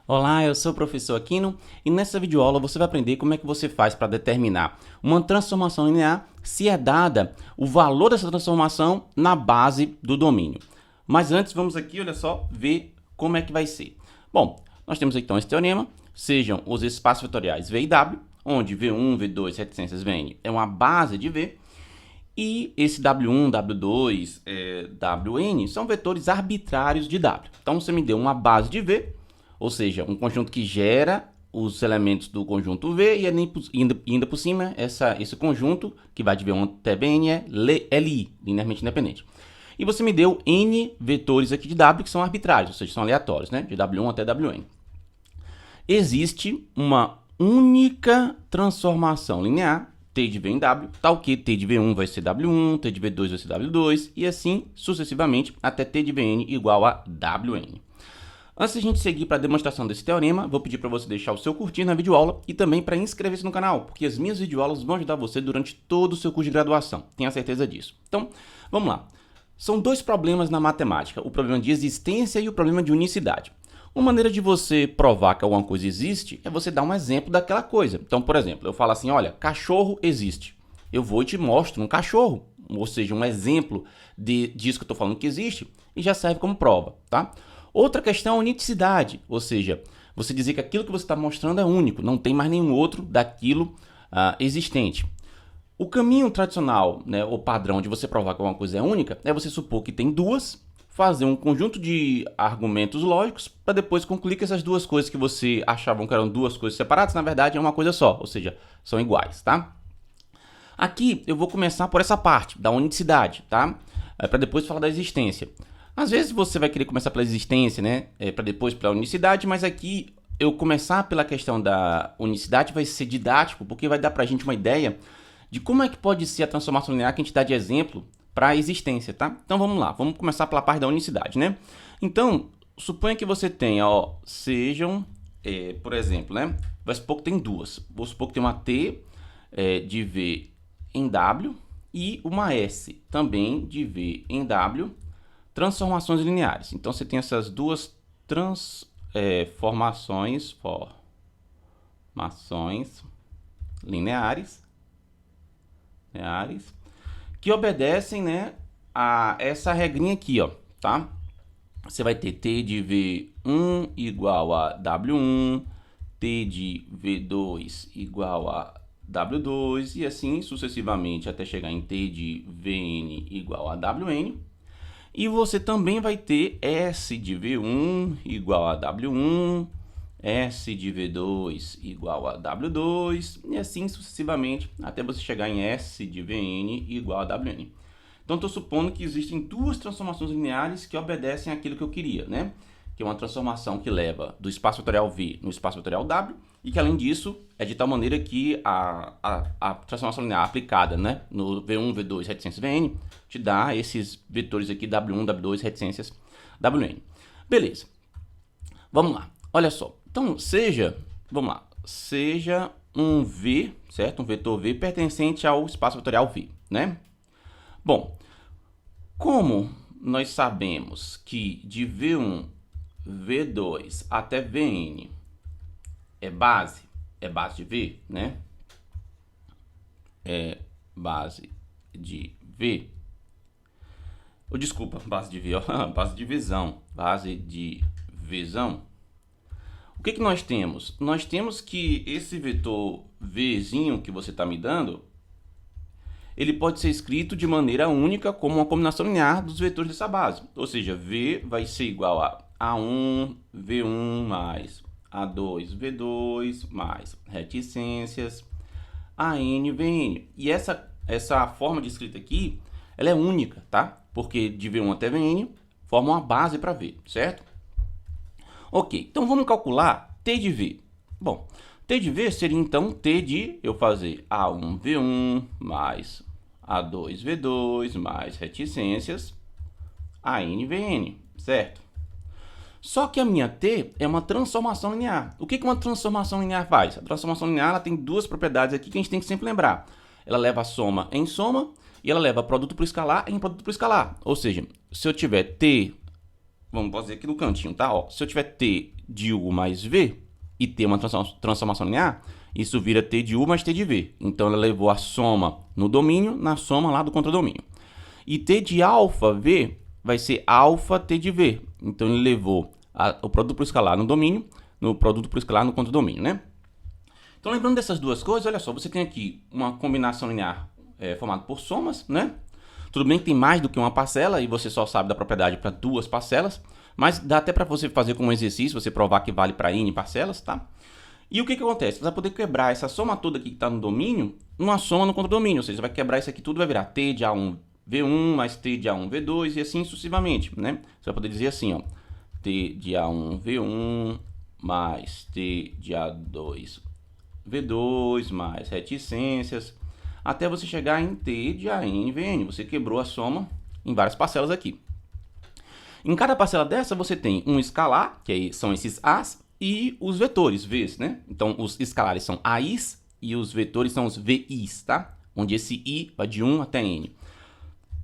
Olá, eu sou o professor Aquino e nessa videoaula você vai aprender como é que você faz para determinar uma transformação linear se é dada o valor dessa transformação na base do domínio. Mas antes vamos aqui, olha só, ver como é que vai ser. Bom, nós temos aqui então esse teorema, sejam os espaços vetoriais V e W, onde V1, V2, reticências Vn é uma base de V, e esse W1, W2, Wn são vetores arbitrários de W. Então você me deu uma base de V, ou seja, um conjunto que gera os elementos do conjunto V e ainda por cima esse conjunto que vai de V1 até Vn é Li, linearmente independente. E você me deu N vetores aqui de W que são arbitrários, ou seja, são aleatórios, né? De W1 até Wn. Existe uma única transformação linear T de V em W, tal que T de V1 vai ser W1, T de V2 vai ser W2 e assim sucessivamente até T de Vn igual a Wn. Antes de a gente seguir para a demonstração desse teorema, vou pedir para você deixar o seu curtir na videoaula e também para inscrever-se no canal, porque as minhas videoaulas vão ajudar você durante todo o seu curso de graduação, tenha certeza disso. Então, vamos lá. São dois problemas na matemática, o problema de existência e o problema de unicidade. Uma maneira de você provar que alguma coisa existe é você dar um exemplo daquela coisa. Então, por exemplo, eu falo assim, olha, cachorro existe. Eu vou e te mostro um cachorro, ou seja, um exemplo disso que eu estou falando que existe e já serve como prova, tá? Outra questão é a unicidade, ou seja, você dizer que aquilo que você está mostrando é único, não tem mais nenhum outro daquilo existente. O caminho tradicional, né, ou padrão de você provar que alguma coisa é única é você supor que tem duas, fazer um conjunto de argumentos lógicos para depois concluir que essas duas coisas que você achavam que eram duas coisas separadas, na verdade é uma coisa só, ou seja, são iguais, tá? Aqui eu vou começar por essa parte da unicidade, tá? Para depois falar da existência. Às vezes você vai querer começar pela existência, né? Para depois pela unicidade, mas aqui eu começar pela questão da unicidade vai ser didático, porque vai dar para a gente uma ideia de como é que pode ser a transformação linear que a gente dá de exemplo para a existência, tá? Então vamos lá, vamos começar pela parte da unicidade, né? Então, suponha que você tenha, ó, sejam, por exemplo, né? Vai supor que tem duas. Vou supor que tem uma T de V em W e uma S também de V em W, transformações lineares. Então você tem essas duas formações lineares que obedecem, né, a essa regrinha aqui, ó, tá? Você vai ter T de V1 igual a W1, T de V2 igual a W2 e assim sucessivamente até chegar em T de Vn igual a Wn. E você também vai ter S de V1 igual a W1, S de V2 igual a W2 e assim sucessivamente até você chegar em S de Vn igual a Wn. Então estou supondo que existem duas transformações lineares que obedecem àquilo que eu queria, né? Que é uma transformação que leva do espaço vetorial V no espaço vetorial W e que além disso é de tal maneira que a transformação linear aplicada, né, no V1, V2, reticências Vn te dá esses vetores aqui W1, W2, reticências Wn. Beleza. Vamos lá. Olha só. Então seja um V, certo? Um vetor V pertencente ao espaço vetorial V, né? Bom, como nós sabemos que de V1, V2 até Vn é base de V, né? É base de V. Desculpa, base de V, ó, base de visão. Base de visão. O que nós temos? Nós temos que esse vetor Vzinho que você está me dando, ele pode ser escrito de maneira única como uma combinação linear dos vetores dessa base. Ou seja, V vai ser igual a A1, V1 mais A2, V2 mais reticências, AN, Vn. E essa forma de escrita aqui, ela é única, tá? Porque de V1 até Vn forma uma base para V, certo? Ok, então vamos calcular T de V. Bom, T de V seria então T de eu fazer A1, V1 mais A2, V2 mais reticências, AN, Vn, certo? Só que a minha T é uma transformação linear. O que uma transformação linear faz? A transformação linear ela tem duas propriedades aqui que a gente tem que sempre lembrar. Ela leva a soma em soma e ela leva produto por escalar em produto por escalar. Ou seja, se eu tiver T vamos fazer aqui no cantinho, tá? Ó, se eu tiver T de U mais V e ter uma transformação linear, isso vira T de U mais T de V. Então, ela levou a soma no domínio, na soma lá do contradomínio. E T de alfa V vai ser alfa T de V. Então, ele levou o produto por escalar no domínio, no produto por escalar no contradomínio, né? Então, lembrando dessas duas coisas, olha só, você tem aqui uma combinação linear formada por somas, né? Tudo bem que tem mais do que uma parcela e você só sabe da propriedade para duas parcelas, mas dá até para você fazer como exercício, você provar que vale para N parcelas, tá? E o que acontece? Você vai poder quebrar essa soma toda aqui que está no domínio, numa soma no contradomínio, ou seja, você vai quebrar isso aqui tudo, vai virar T de A1 V1 mais T de A1 V2 e assim sucessivamente, né? Você vai poder dizer assim, ó, T de A1 V1 mais T de A2 V2 mais reticências, até você chegar em T de AN VN. Você quebrou a soma em várias parcelas aqui. Em cada parcela dessa, você tem um escalar, que aí são esses A's, e os vetores, V's, né? Então, os escalares são A's e os vetores são os VI's, tá? Onde esse I vai de 1 até N.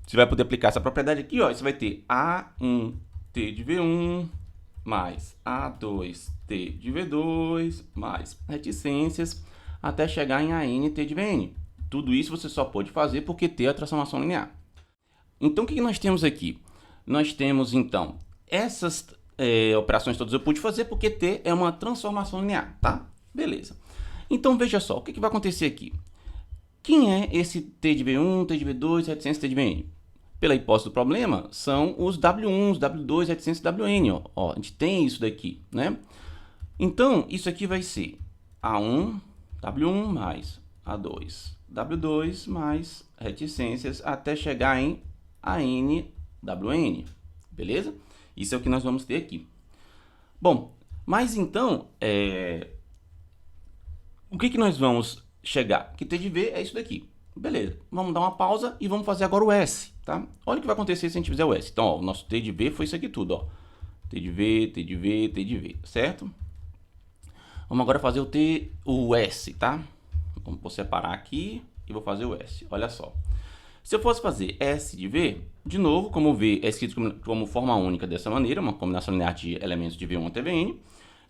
Você vai poder aplicar essa propriedade aqui, ó. Você vai ter A1 T de V1 mais A2T de V2 mais reticências até chegar em AN T de VN. Tudo isso você só pode fazer porque T é a transformação linear. Então, o que nós temos aqui? Nós temos, então, essas operações todas eu pude fazer porque T é uma transformação linear, tá? Beleza. Então, veja só, o que vai acontecer aqui? Quem é esse T de V1, T de V2, reticência T de VN? Pela hipótese do problema, são os W1, os W2, reticência WN. Ó, a gente tem isso daqui, né? Então, isso aqui vai ser A1, W1 mais A2, W2 mais reticências até chegar em AN, WN. Beleza? Isso é o que nós vamos ter aqui. Bom, mas então, o que nós vamos chegar? Que T de V é isso daqui. Beleza, vamos dar uma pausa e vamos fazer agora o S, tá? Olha o que vai acontecer se a gente fizer o S. Então, ó, o nosso T de V foi isso aqui tudo, ó. T de V, T de V, T de V, certo? Vamos agora fazer o S, tá? Vou separar aqui e vou fazer o S. Olha só. Se eu fosse fazer S de V, de novo, como V é escrito como forma única dessa maneira, uma combinação linear de elementos de V1 até Vn,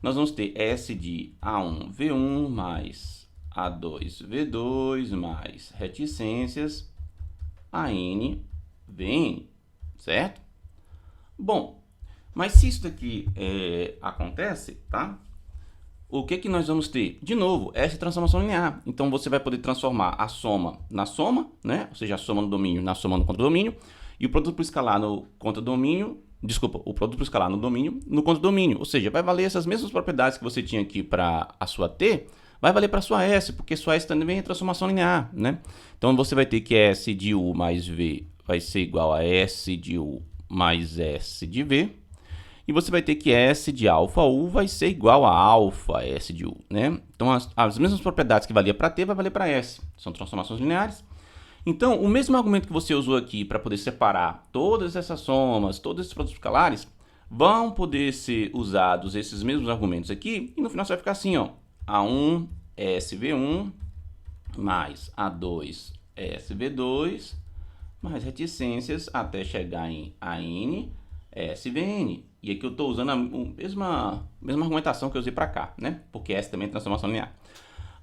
nós vamos ter S de A1 V1 mais A2 V2 mais reticências AN VN, certo? Bom, mas se isso daqui acontece, tá? O que nós vamos ter? De novo, essa transformação linear. Então, você vai poder transformar a soma na soma, né? Ou seja, a soma no domínio na soma no contradomínio. E o produto por escalar no contradomínio... Desculpa, o produto por escalar no domínio no contradomínio. Ou seja, vai valer essas mesmas propriedades que você tinha aqui para a sua T, vai valer para a sua S, porque sua S também é transformação linear, né? Então, você vai ter que S de U mais V vai ser igual a S de U mais S de V. E você vai ter que S de alfa U vai ser igual a alfa S de U, né? Então, as mesmas propriedades que valia para T vai valer para S. São transformações lineares. Então, o mesmo argumento que você usou aqui para poder separar todas essas somas, todos esses produtos escalares, vão poder ser usados esses mesmos argumentos aqui. E no final você vai ficar assim, ó. A1 SV1 mais A2 SV2 mais reticências até chegar em AN SVN. E aqui eu estou usando a mesma argumentação que eu usei para cá, né? Porque S também é transformação linear.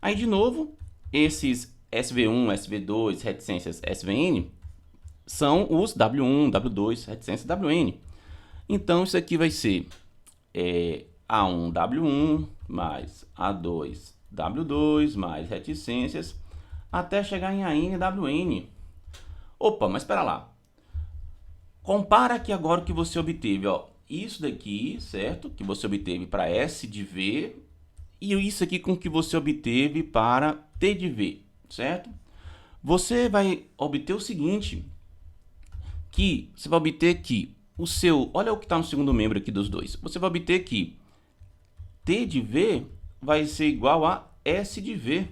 Aí, de novo, esses SV1, SV2, reticências SVN são os W1, W2, reticências WN. Então, isso aqui vai ser A1, W1 mais A2, W2 mais reticências até chegar em AN, WN. Opa, mas espera lá. Compara aqui agora o que você obteve, ó. Isso daqui, certo? Que você obteve para S de V e isso aqui com que você obteve para T de V, certo? Você vai obter o seguinte, que você vai obter que o seu, olha o que está no segundo membro aqui dos dois. Você vai obter que T de V vai ser igual a S de V.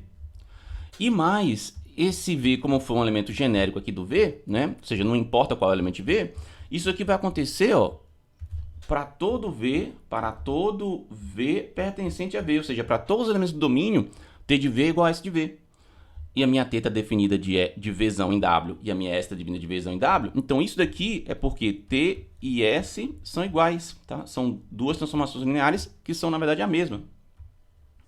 E mais, esse V, como foi um elemento genérico aqui do V, né? Ou seja, não importa qual é o elemento de V, isso aqui vai acontecer, ó, para todo V pertencente a V, ou seja, para todos os elementos do domínio, T de V é igual a S de V. e a minha T está definida de Vzão em W, e a minha S está definida de Vzão em W, então isso daqui é porque T e S são iguais, tá? São duas transformações lineares que são, na verdade, a mesma,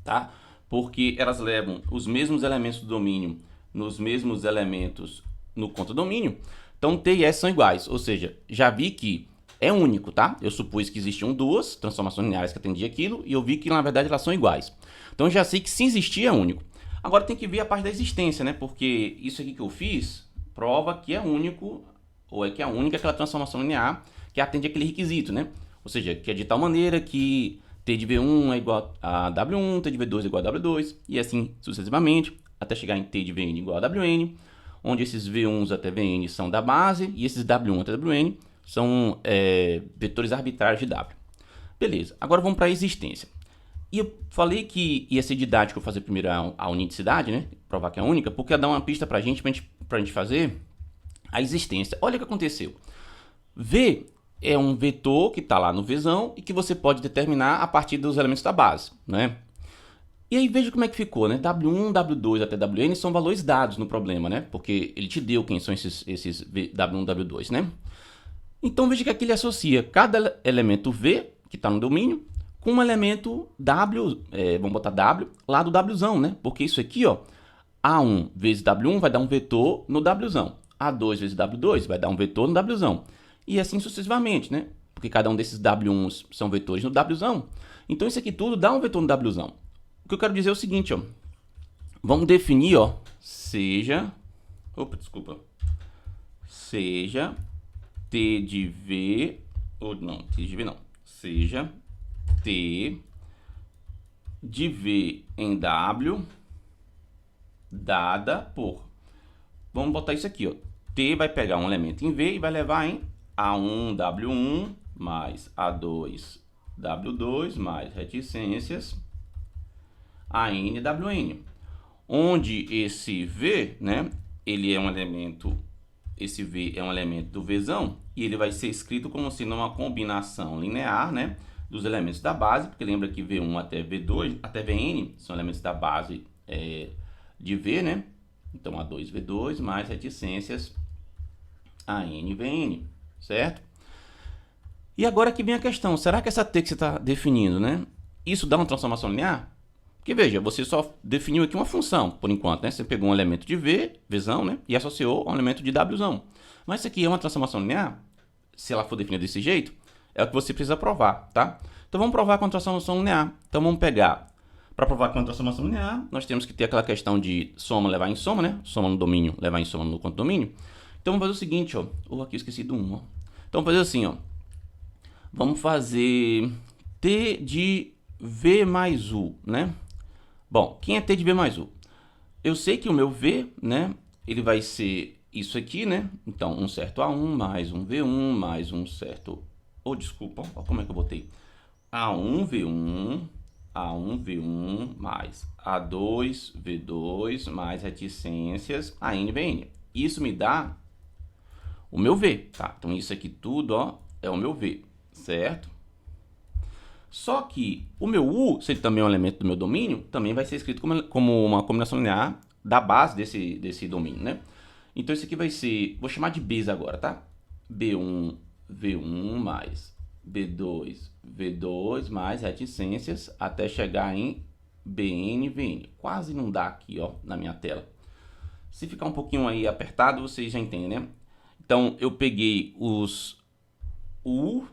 tá? Porque elas levam os mesmos elementos do domínio nos mesmos elementos no contradomínio, então T e S são iguais, ou seja, já vi que é único, tá? Eu supus que existiam duas transformações lineares que atendiam aquilo, e eu vi que, na verdade, elas são iguais. Então, já sei que se existir é único. Agora tem que ver a parte da existência, né? Porque isso aqui que eu fiz prova que é único, ou é que é única aquela transformação linear que atende aquele requisito, né? Ou seja, que é de tal maneira que T de V1 é igual a W1, T de V2 é igual a W2, e assim sucessivamente, até chegar em T de Vn igual a Wn, onde esses V1s até Vn são da base, e esses W1 até Wn são vetores arbitrários de W. Beleza, agora vamos para a existência. E eu falei que ia ser didático fazer primeiro a unicidade, né? Provar que é única, porque ia dar uma pista pra gente fazer a existência. Olha o que aconteceu. V é um vetor que está lá no Vzão e que você pode determinar a partir dos elementos da base, né? E aí veja como é que ficou, né? W1, W2 até Wn são valores dados no problema, né? Porque ele te deu quem são esses W1, W2, né? Então veja que aqui ele associa cada elemento V, que está no domínio, com um elemento W, vamos botar W, lá do Wzão, né? Porque isso aqui, ó, A1 vezes W1 vai dar um vetor no Wzão. A2 vezes W2 vai dar um vetor no Wzão. E assim sucessivamente, né? Porque cada um desses W1s são vetores no Wzão. Então isso aqui tudo dá um vetor no Wzão. O que eu quero dizer é o seguinte, ó. Vamos definir, ó, seja T de V, ou não, T de V não, seja T de V em W dada por, vamos botar isso aqui, ó, T vai pegar um elemento em V e vai levar em A1 W1 mais A2 W2 mais reticências AN WN, onde esse V, né, ele é um elemento, esse V é um elemento do Vzão, e ele vai ser escrito como sendo uma combinação linear, né, dos elementos da base, porque lembra que V1 até V2, até Vn, são elementos da base de V, né? Então, A2, V2, mais reticências AN, Vn, certo? E agora que vem a questão, será que essa T que você está definindo, né, isso dá uma transformação linear? Porque, veja, você só definiu aqui uma função, por enquanto, né? Você pegou um elemento de Vzão, né? E associou a um elemento de Wzão. Mas isso aqui é uma transformação linear? Se ela for definida desse jeito, é o que você precisa provar, tá? Então, vamos provar com a transformação linear. Então, vamos pegar... Para provar com a transformação linear, nós temos que ter aquela questão de soma levar em soma, né? Soma no domínio levar em soma no contradomínio. Então, vamos fazer o seguinte, ó. Aqui eu esqueci do 1, ó. Então, vamos fazer assim, ó. Vamos fazer T de V mais U, né? Bom, quem é T de V mais U? Eu sei que o meu V, né, ele vai ser isso aqui, né? Então, um certo A1 mais um V1 mais um certo... desculpa, ó, como é que eu botei? A1 V1, A1 V1 mais A2 V2 mais reticências AN VN. Isso me dá o meu V, tá? Então, isso aqui tudo, ó, é o meu V, certo? Só que o meu U, se ele também é um elemento do meu domínio, também vai ser escrito como uma combinação linear da base desse domínio, né? Então, isso aqui vai ser... Vou chamar de Bs agora, tá? B1, V1 mais B2, V2 mais reticências até chegar em Bn, Vn. Quase não dá aqui, ó, na minha tela. Se ficar um pouquinho aí apertado, vocês já entendem, né? Então, eu peguei os U...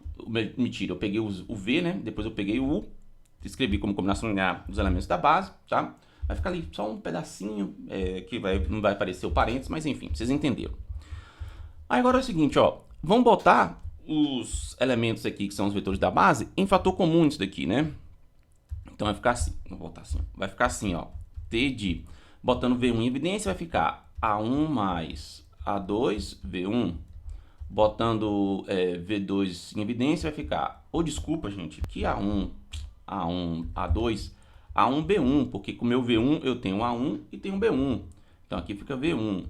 Mentira, eu peguei o V, né? Depois eu peguei o U, escrevi como combinação linear dos elementos da base, tá? Vai ficar ali só um pedacinho que não vai aparecer o parênteses, mas enfim, vocês entenderam. Aí agora é o seguinte, ó, vamos botar os elementos aqui, que são os vetores da base, em fator comum isso daqui, né? Então vai ficar assim, vou botar assim, vai ficar assim, ó, T de, botando V1 em evidência, vai ficar A1 mais A2, V1, botando V2 em evidência, vai ficar... desculpa, gente, que A1, A2, A1, B1, porque com o meu V1 eu tenho A1 e tenho B1. Então, aqui fica V1.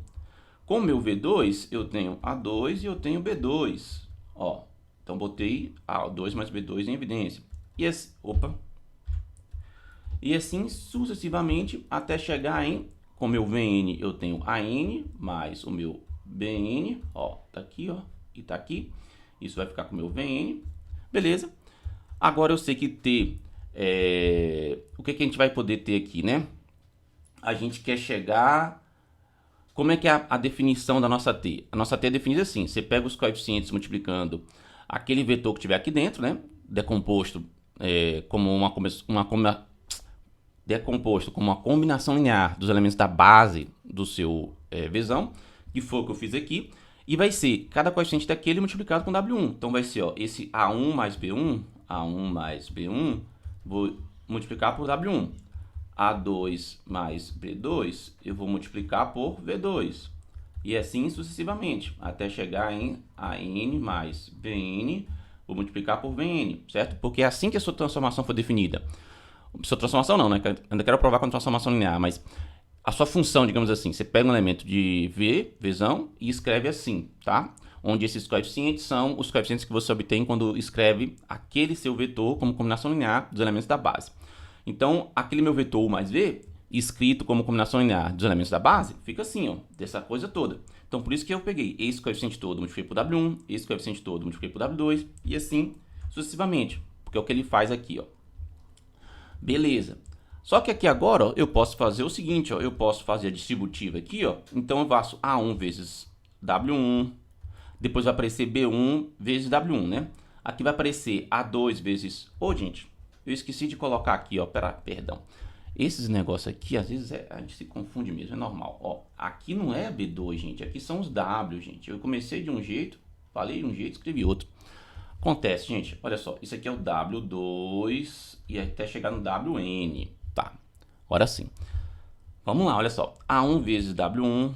Com o meu V2, eu tenho A2 e eu tenho B2. Ó, então, botei A2 mais B2 em evidência. E assim sucessivamente, até chegar em Com o meu Vn eu tenho AN mais o meu Bn, ó, tá aqui, ó, e tá aqui. Isso vai ficar com o meu Vn, beleza? Agora eu sei que T, o que que a gente vai poder ter aqui, né? A gente quer chegar... Como é que é a definição da nossa T? A nossa T é definida assim, você pega os coeficientes multiplicando aquele vetor que tiver aqui dentro, né? Decomposto como decomposto como uma combinação linear dos elementos da base do seu Vzão, que foi o que eu fiz aqui, e vai ser cada coeficiente daquele multiplicado com W1. Então vai ser, ó, esse A1 mais B1, vou multiplicar por W1. A2 mais B2, eu vou multiplicar por V2. E assim sucessivamente, até chegar em AN mais BN, vou multiplicar por VN, certo? Porque é assim que a sua transformação foi definida. Sua transformação não, né? Ainda quero provar com a transformação linear, mas a sua função, digamos assim, você pega um elemento de Vzão e escreve assim, tá? Onde esses coeficientes são os coeficientes que você obtém quando escreve aquele seu vetor como combinação linear dos elementos da base. Então, aquele meu vetor U mais V, escrito como combinação linear dos elementos da base, fica assim, ó, dessa coisa toda. Então, por isso que eu peguei esse coeficiente todo, multipliquei por W1, esse coeficiente todo, multipliquei por W2, e assim sucessivamente, porque é o que ele faz aqui, ó. Beleza. Só que aqui agora, ó, eu posso fazer o seguinte, ó, eu posso fazer a distributiva aqui, ó. Então, eu faço A1 vezes W1, depois vai aparecer B1 vezes W1, né? Aqui vai aparecer A2 vezes... Ô, gente... Eu esqueci de colocar aqui, ó, perdão. Esses negócios aqui, às vezes, a gente se confunde mesmo, é normal. Ó, aqui não é B2, gente, aqui são os W, gente. Eu comecei de um jeito, falei de um jeito, escrevi outro. Acontece, gente, olha só, isso aqui é o W2 e até chegar no WN. Tá, agora sim. Vamos lá, olha só. A1 vezes W1,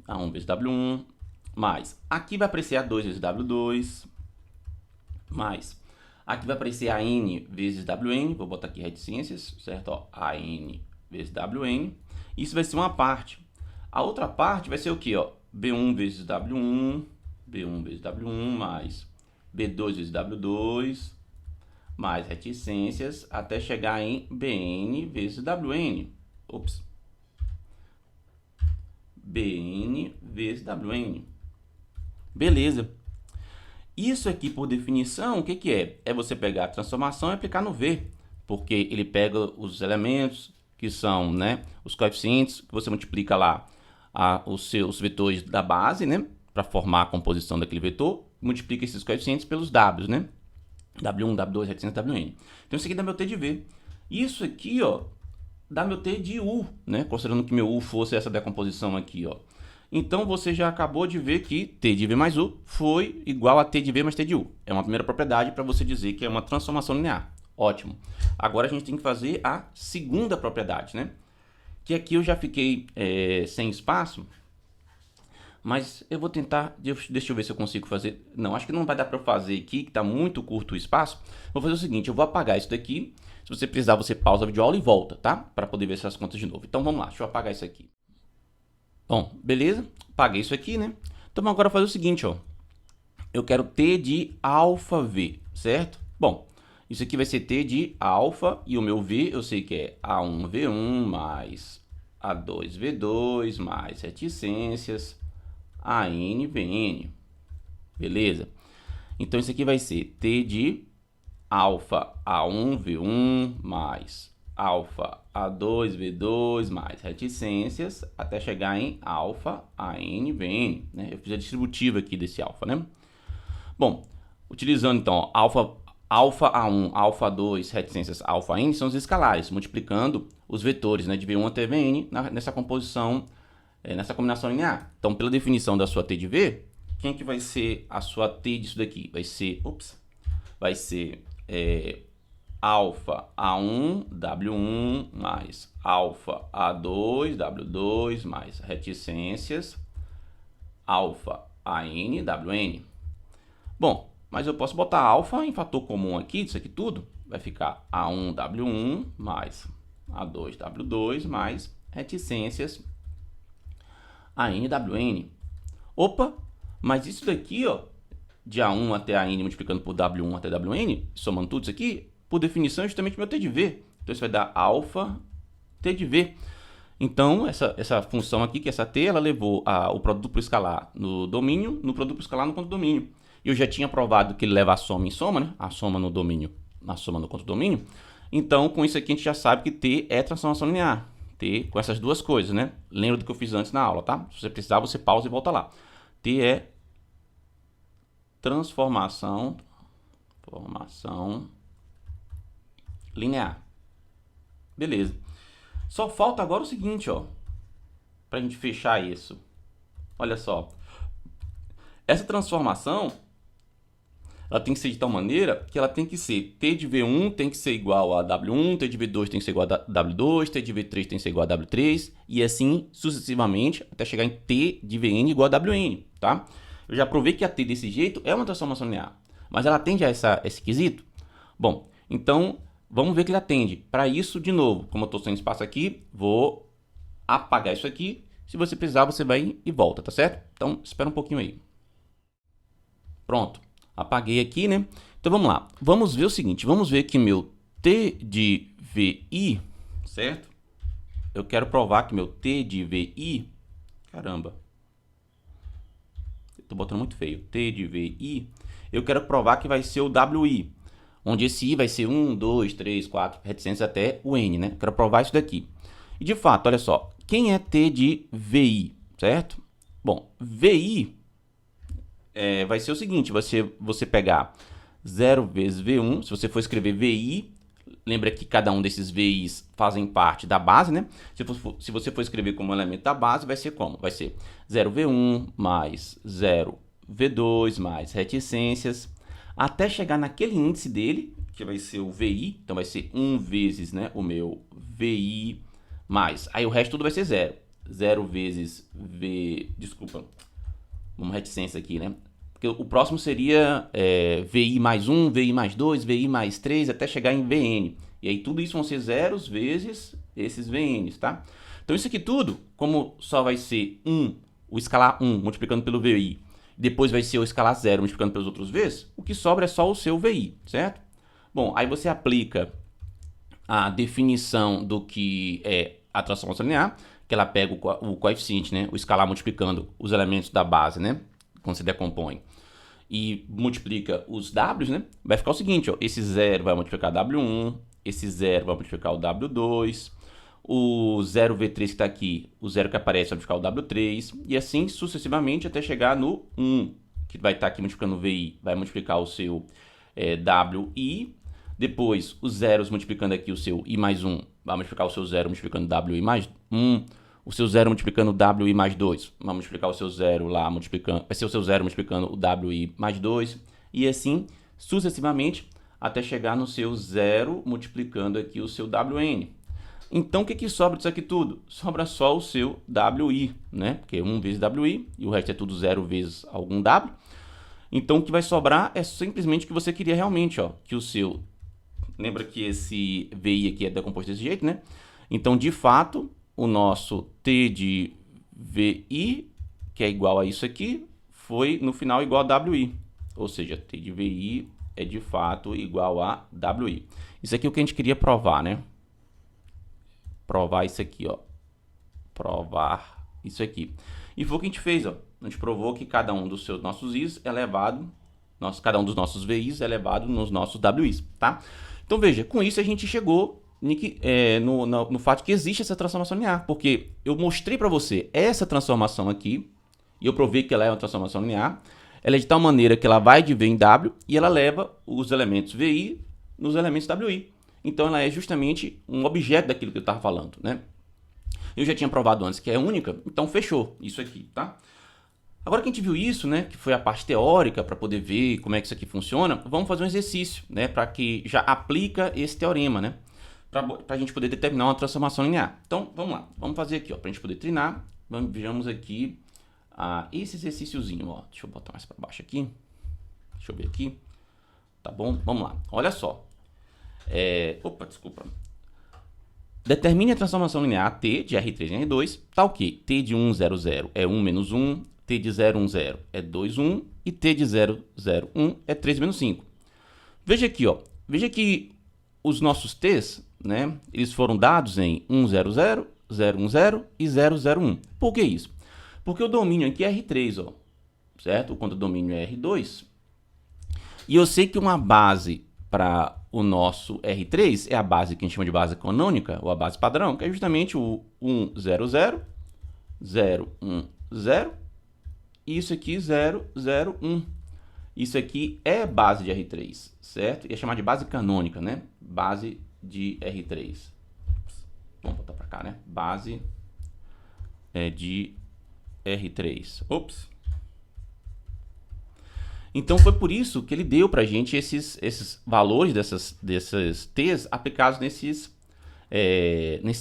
A1 vezes W1, mais. Aqui vai aparecer A2 vezes W2, mais. Aqui vai aparecer AN vezes WN, vou botar aqui reticências, certo? Ó, AN vezes WN. Isso vai ser uma parte. A outra parte vai ser o quê? Ó? B1 vezes W1, B1 vezes W1, mais B2 vezes W2, mais reticências, até chegar em BN vezes WN. Ops. BN vezes WN. Beleza. Isso aqui, por definição, o que que é? É você pegar a transformação e aplicar no V, porque ele pega os elementos que são, né, os coeficientes, que você multiplica lá os seus vetores da base, né, para formar a composição daquele vetor, multiplica esses coeficientes pelos Ws, né, W1, W2, reticência, WN. Então isso aqui dá meu T de V. Isso aqui, ó, dá meu T de U, né, considerando que meu U fosse essa decomposição aqui, ó. Então, você já acabou de ver que T de V mais U foi igual a T de V mais T de U. É uma primeira propriedade para você dizer que é uma transformação linear. Ótimo. Agora, a gente tem que fazer a segunda propriedade, né? Que aqui eu já fiquei sem espaço, mas eu vou tentar... Deixa eu ver se eu consigo fazer... Não, acho que não vai dar para fazer aqui, que está muito curto o espaço. Vou fazer o seguinte, eu vou apagar isso daqui. Se você precisar, você pausa a videoaula e volta, tá? Para poder ver essas contas de novo. Então, vamos lá. Deixa eu apagar isso aqui. Bom, beleza, paguei isso aqui, né? Então vamos agora fazer o seguinte, ó. Eu quero T de alfa V, certo? Bom, isso aqui vai ser T de alfa e o meu V eu sei que é A1V1 mais A2V2 mais reticências ANVN. Beleza? Então isso aqui vai ser T de alfa A1V1 mais alfa A2V2 mais reticências até chegar em alfa ANVN, né? Eu fiz a distributiva aqui desse alfa, né? Bom, utilizando então alfa A1, alfa 2, reticências alfa N são os escalares, multiplicando os vetores, né, de V1 até Vn nessa composição, nessa combinação linear. Então, pela definição da sua T de V, quem que vai ser a sua T disso daqui? Vai ser alfa A1 W1 mais alfa A2 W2 mais reticências alfa AN WN. Bom, mas eu posso botar alfa em fator comum aqui, disso aqui tudo, vai ficar A1 W1 mais A2 W2 mais reticências AN WN. Opa, mas isso daqui, ó, de A1 até AN multiplicando por W1 até WN, somando tudo isso aqui, por definição, é justamente meu T de V. Então, isso vai dar alfa T de V. Então, essa função aqui, que é essa t, ela levou o produto duplo escalar no domínio, no produto duplo escalar no conto domínio. E eu já tinha provado que ele leva a soma em soma, né? A soma no domínio, a soma no conto domínio. Então, com isso aqui, a gente já sabe que t é transformação linear. T com essas duas coisas, né? Lembra do que eu fiz antes na aula, tá? Se você precisar, você pausa e volta lá. T é transformação linear. Beleza. Só falta agora o seguinte, ó, pra gente fechar isso. Olha só. Essa transformação, ela tem que ser de tal maneira que ela tem que ser t de v1 tem que ser igual a w1, t de v2 tem que ser igual a w2, t de v3 tem que ser igual a w3, e assim sucessivamente até chegar em t de vn igual a wn, tá? Eu já provei que a t desse jeito é uma transformação linear, mas ela atende a esse quesito? Bom, então vamos ver que ele atende. Para isso, de novo, como eu estou sem espaço aqui, vou apagar isso aqui. Se você precisar, você vai e volta, tá certo? Então, espera um pouquinho aí. Pronto, apaguei aqui, né? Então, vamos lá. Vamos ver o seguinte, vamos ver que meu t de vi, certo? Eu quero provar que meu t de vi, caramba, estou botando muito feio, t de vi, eu quero provar que vai ser o wi, onde esse i vai ser 1, 2, 3, 4, reticências até o n, né? Quero provar isso daqui. E de fato, olha só, quem é t de vi, certo? Bom, vi vai ser o seguinte, você pegar 0 vezes v1, se você for escrever vi, lembra que cada um desses vi's fazem parte da base, né? Se você for escrever como elemento da base, vai ser como? Vai ser 0v1 mais 0v2 mais reticências, até chegar naquele índice dele, que vai ser o vi, então vai ser 1 vezes, né, o meu vi mais, aí o resto tudo vai ser 0. 0 vezes v, desculpa, vamos reticência aqui, né? Porque o próximo seria vi mais 1, vi mais 2, vi mais 3, até chegar em vn. E aí tudo isso vão ser zeros vezes esses vn's, tá? Então isso aqui tudo, como só vai ser 1, o escalar 1 multiplicando pelo vi, depois vai ser o escalar 0 multiplicando pelos outros v's, o que sobra é só o seu vi, certo? Bom, aí você aplica a definição do que é a transformação linear, que ela pega o coeficiente, né, o escalar multiplicando os elementos da base, né, quando você decompõe, e multiplica os w's, né, vai ficar o seguinte, ó, esse 0 vai multiplicar w1, esse 0 vai multiplicar o w2, o 0v3 que está aqui, o 0 que aparece vai multiplicar o w3, e assim sucessivamente até chegar no 1, que vai estar aqui multiplicando o vi, vai multiplicar o seu wi, depois os zeros multiplicando aqui o seu i mais 1, vai multiplicar o seu 0 multiplicando wi mais 1, o seu 0 multiplicando wi mais 2, vai multiplicar o seu 0 lá, multiplicando, vai ser o seu 0 multiplicando o wi mais 2, e assim sucessivamente até chegar no seu 0 multiplicando aqui o seu wn. Então, o que sobra disso aqui tudo? Sobra só o seu wi, né? Porque 1 vezes wi, e o resto é tudo 0 vezes algum w. Então, o que vai sobrar é simplesmente o que você queria realmente, ó, que o seu... Lembra que esse vi aqui é decomposto desse jeito, né? Então, de fato, o nosso t de vi, que é igual a isso aqui, foi no final igual a wi. Ou seja, t de vi é de fato igual a wi. Isso aqui é o que a gente queria provar, né? Provar isso aqui, ó. Provar isso aqui. E foi o que a gente fez, ó. A gente provou que cada um dos nossos i's é elevado, cada um dos nossos vi's é elevado nos nossos wi's, tá? Então, veja, com isso a gente chegou no fato que existe essa transformação linear, porque eu mostrei para você essa transformação aqui, e eu provei que ela é uma transformação linear. Ela é de tal maneira que ela vai de v em w, e ela leva os elementos vi nos elementos wi. Então, ela é justamente um objeto daquilo que eu estava falando, né? Eu já tinha provado antes que é única, então fechou isso aqui, tá? Agora que a gente viu isso, né, que foi a parte teórica para poder ver como é que isso aqui funciona, vamos fazer um exercício, né, para que já aplica esse teorema, né, para a gente poder determinar uma transformação linear. Então, vamos lá, vamos fazer aqui, ó, para a gente poder treinar, vejamos aqui esse exercíciozinho, ó, deixa eu botar mais para baixo aqui, deixa eu ver aqui, tá bom? Vamos lá, olha só, opa, desculpa. Determine a transformação linear T de R3 em R2, tal que T de 1, 0, 0 é 1 menos 1, T de 0, 1, 0 é 2, 1 e T de 0, 0, 1 é 3 menos 5. Veja aqui, ó, veja que os nossos T's, né, eles foram dados em 1, 0, 0 010 e 001. Por que isso? Porque o domínio aqui é R3, ó, certo? Quando o domínio é R2. E eu sei que uma base para o nosso R3 é a base que a gente chama de base canônica, ou a base padrão, que é justamente o 100, 010, e isso aqui 001. Isso aqui é base de R3, certo? E é chamado de base canônica, né? Base de R3. Vamos botar para cá, né? Base de R3. Ops. Então foi por isso que ele deu para a gente esses valores desses t's aplicados nesses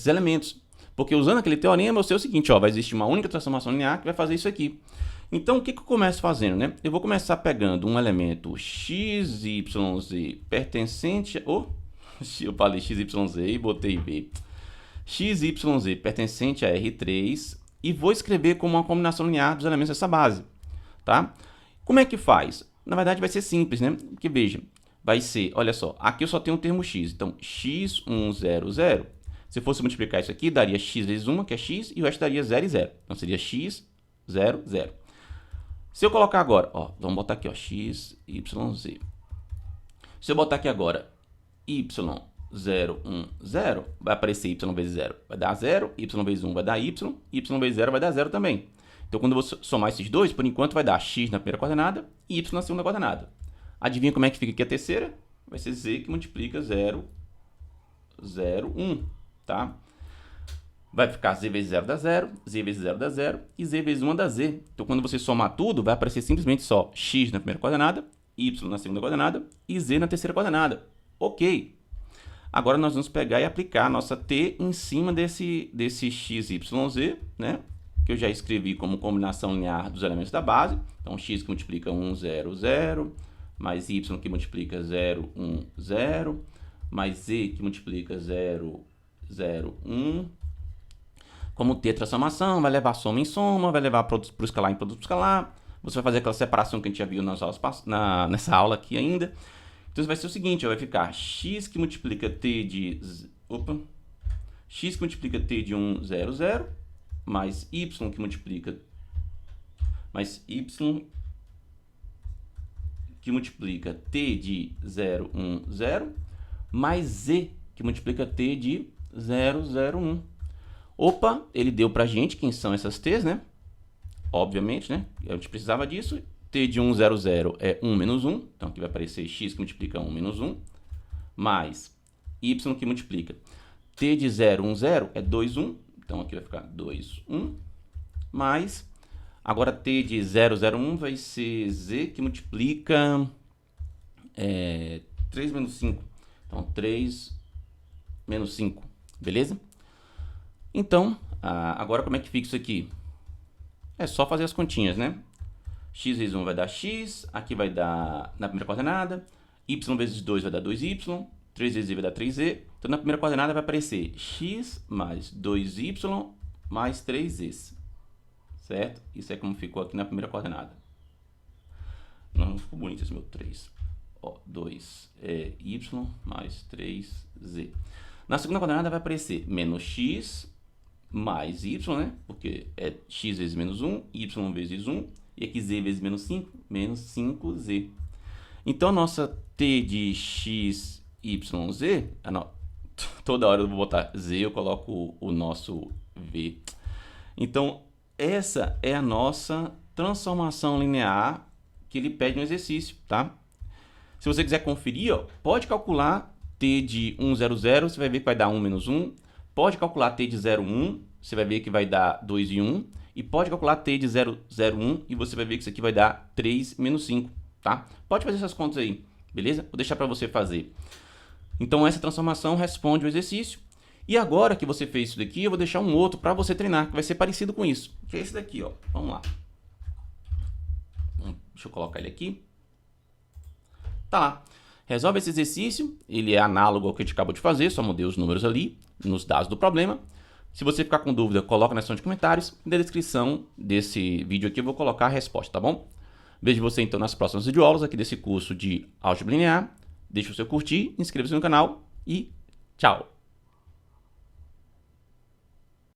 elementos. Porque usando aquele teorema, eu sei o seguinte, ó, vai existir uma única transformação linear que vai fazer isso aqui. Então, o que eu começo fazendo, né? Eu vou começar pegando um elemento x, y, z pertencente... eu falei x, y, z e botei b. X, y, z pertencente a R3 e vou escrever como uma combinação linear dos elementos dessa base, tá? Como é que faz? Na verdade, vai ser simples, né? Porque, veja, vai ser... Olha só, aqui eu só tenho o termo x. Então, x100. Se fosse multiplicar isso aqui, daria x vezes 1, que é x, e o resto daria 0 e 0. Então, seria x, 0, 0. Se eu colocar agora, ó, vamos botar aqui, ó, x, y, z. Se eu botar aqui agora y0, 1, 0, vai aparecer y vezes 0, vai dar 0, y vezes 1 vai dar y vezes 0 vai dar 0 também. Então, quando eu vou somar esses dois, por enquanto vai dar x na primeira coordenada e y na segunda coordenada. Adivinha como é que fica aqui a terceira? Vai ser z que multiplica 0, 0, 1, tá? Vai ficar z vezes 0 dá 0, z vezes 0 dá 0 e z vezes 1 dá z. Então, quando você somar tudo, vai aparecer simplesmente só x na primeira coordenada, y na segunda coordenada e z na terceira coordenada. Ok. Agora, nós vamos pegar e aplicar a nossa t em cima desse x, y, z, né? Que eu já escrevi como combinação linear dos elementos da base. Então, x que multiplica 1, 0, 0, mais y que multiplica 0, 1, 0, mais z que multiplica 0, 0, 1. Como t é transformação, vai levar soma em soma, vai levar produto para o escalar em produto para o escalar. Você vai fazer aquela separação que a gente já viu nas aulas, nessa aula aqui ainda. Então, vai ser o seguinte, ó, vai ficar x que multiplica t de... x que multiplica t de 1, 0, 0, mais y que multiplica... mais y que multiplica t de 0, 1, 0, mais z que multiplica t de 0, 0, 1. Opa, ele deu pra gente quem são essas t's, né? Obviamente, né? A gente precisava disso. T de 1, 0, 0 é 1 menos 1. Então, aqui vai aparecer x que multiplica 1 menos 1. Mais y que multiplica. T de 0, 1, 0 é 2, 1. Então, aqui vai ficar 2, 1. Mais, agora t de 0, 0, 1 vai ser z que multiplica 3 menos 5. Então, 3 menos 5. Beleza? Então, agora como é que fica isso aqui? É só fazer as continhas, né? X vezes 1 vai dar x, aqui vai dar na primeira coordenada, y vezes 2 vai dar 2y, 3 vezes z vai dar 3z. Então, na primeira coordenada vai aparecer x mais 2y mais 3z. Certo? Isso é como ficou aqui na primeira coordenada. Não ficou bonito esse meu 3. Ó, 2y mais 3z. Na segunda coordenada vai aparecer menos x mais y, né? Porque é x vezes menos 1, y vezes 1, e aqui z vezes menos 5, menos 5z. Então, a nossa t de x, y, z, toda hora eu vou botar z, eu coloco o nosso v. Então, essa é a nossa transformação linear que ele pede no exercício, tá? Se você quiser conferir, ó, pode calcular t de 1, 0, 0, você vai ver que vai dar 1 menos 1. Pode calcular t de 0, 1, você vai ver que vai dar 2 e 1. E pode calcular t de 0, 0, 1 e você vai ver que isso aqui vai dar 3 menos 5, tá? Pode fazer essas contas aí, beleza? Vou deixar para você fazer. Então, essa transformação responde o exercício. E agora que você fez isso daqui, eu vou deixar um outro para você treinar, que vai ser parecido com isso. Que é esse daqui, ó. Vamos lá. Deixa eu colocar ele aqui. Tá lá. Resolve esse exercício, ele é análogo ao que a gente acabou de fazer, só mudei os números ali, nos dados do problema. Se você ficar com dúvida, coloca na seção de comentários. Na descrição desse vídeo aqui eu vou colocar a resposta, tá bom? Vejo você então nas próximas videoaulas aqui desse curso de Álgebra Linear. Deixe o seu curtir, inscreva-se no canal e tchau!